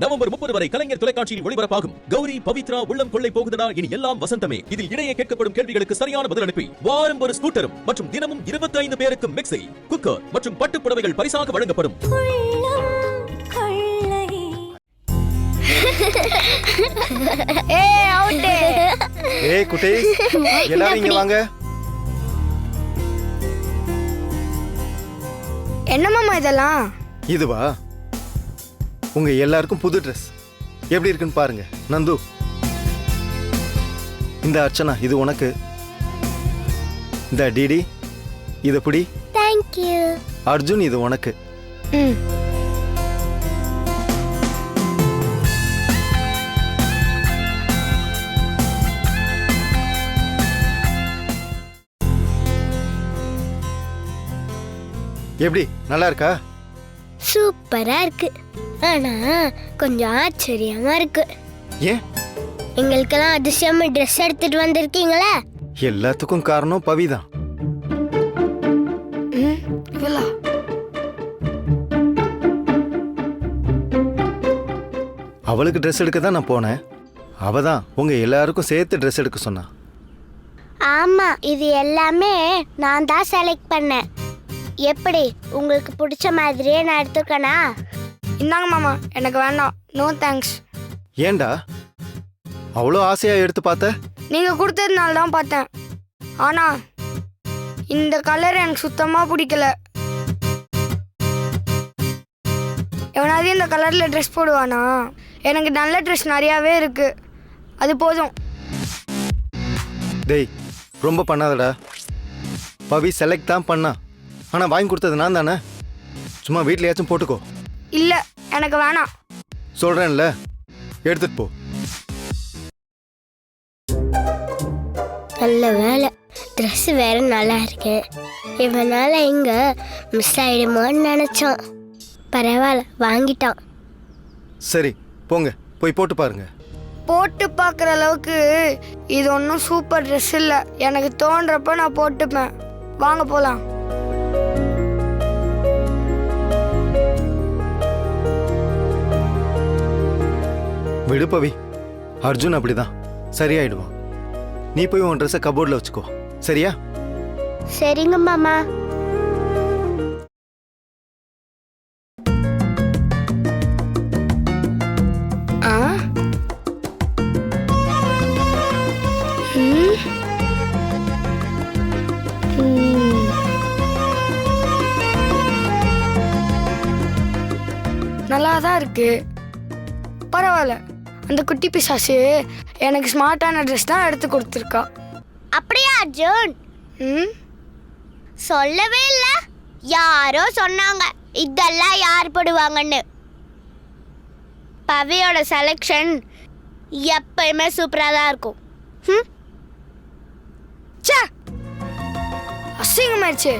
November 30 வரை கலைஞர் தொலைக்காட்சியில் ஒளிபரப்பாகும் கௌரி பவித்ரா உள்ளம் கொள்ளை போகுதடா இனி எல்லாம் வசந்தமே. இதில் இடையே கேட்கப்படும் கேள்விகளுக்கு சரியான பதில் அனுப்பி வாரம் ஒரு ஸ்கூட்டரும் மற்றும் தினமும் 25 பேருக்கு மிக்ஸி, குக்கர் மற்றும் பட்டுப் புடவைகள் பரிசாக வழங்கப்படும். குட்டீஸ் எல்லாரும் இங்க வாங்க. என்ன மாமா இதெல்லாம்? இதுவா உங்க எல்லாருக்கும் புது ட்ரெஸ். எப்படி இருக்குன்னு பாருங்க. நந்து, இந்த அர்ச்சனா இது உனக்கு. இந்த டிடி இது புடி. Thank you. அர்ஜுன் இது உனக்கு. எப்படி நல்லா இருக்கா? சூப்பரா இருக்கு. ஆனா கொஞ்சம் ஆச்சரியமா இருக்கு. ஏன்? எங்களுக்கெல்லாம் அதிசயமா ட்ரெஸ் எடுத்துட்டு வந்திருக்கீங்களா? எல்லாத்துக்கும் காரணம் பவிதான். அவளுக்கு ட்ரெஸ் எடுக்க தான் நான் போனேன். அவ தான் உங்க எல்லாருக்கும் சேர்த்து ட்ரெஸ் எடுக்க சொன்னா. ஆமா, இது எல்லாமே நான் தான் செலக்ட் பண்ணேன். எப்படி உங்களுக்கு பிடிச்ச மாதிரியே நான் எடுத்துக்கனா? இந்தாங்க மாமா, எனக்கு வேண்டாம். No thanks. ஏண்டா அவ்வளோ ஆசையா எடுத்து பார்த்த? நீங்க கொடுத்ததுனால தான் பார்த்தேன். ஆனா இந்த கலர் எனக்கு சுத்தமா பிடிக்கல. எவனாவது இந்த கலர்ல ட்ரெஸ் போடுவானா? எனக்கு நல்ல ட்ரெஸ் நிறையாவே இருக்கு, அது போதும். டேய் ரொம்ப பண்ணாதடா. பவி செலக்ட் தான் பண்ணா, ஆனா வாங்கி கொடுத்தது நான் தானே. சும்மா வீட்லயாச்சும் போட்டுக்கோ. இல்ல, எனக்கு வேணாம். சொல்றேன்ல, எடுத்துட்டு போ. நல்ல வேலை, ட்ரெஸ் வேற நல்லா இருக்கு. இவனால எங்க மிஸ் ஆயிடுமோன்னு நினைச்சோம். பரவாயில்ல, வாங்கிட்டான். சரி போங்க, போய் போட்டு பாருங்க. போட்டு பார்க்குற அளவுக்கு இது ஒன்றும் சூப்பர் ட்ரெஸ் இல்லை. எனக்கு தோன்றப்ப நான் போட்டுப்பேன். வாங்க போகலாம். விடு பவி, அர்ஜுன் அப்படிதான், சரியாயிடுவான். நீ போய் உன் ட்ரெஸ்ஸை கபோர்டில் வச்சுக்கோ, சரியா? சரிங்க மாமா. நல்லா தான் இருக்கு, பரவாயில்ல. அந்த குட்டி பிசாசு எனக்கு ஸ்மார்ட்டான ட்ரெஸ் தான் எடுத்து கொடுத்துருக்கா. அப்படியா அர்ஜுன்? சொல்லவே இல்லை. யாரோ சொன்னாங்க இதெல்லாம் யார் போடுவாங்கன்னு. பவியோட செலெக்ஷன் எப்பயுமே சூப்பராக தான் இருக்கும். அசிங்கமாயிடுச்சு.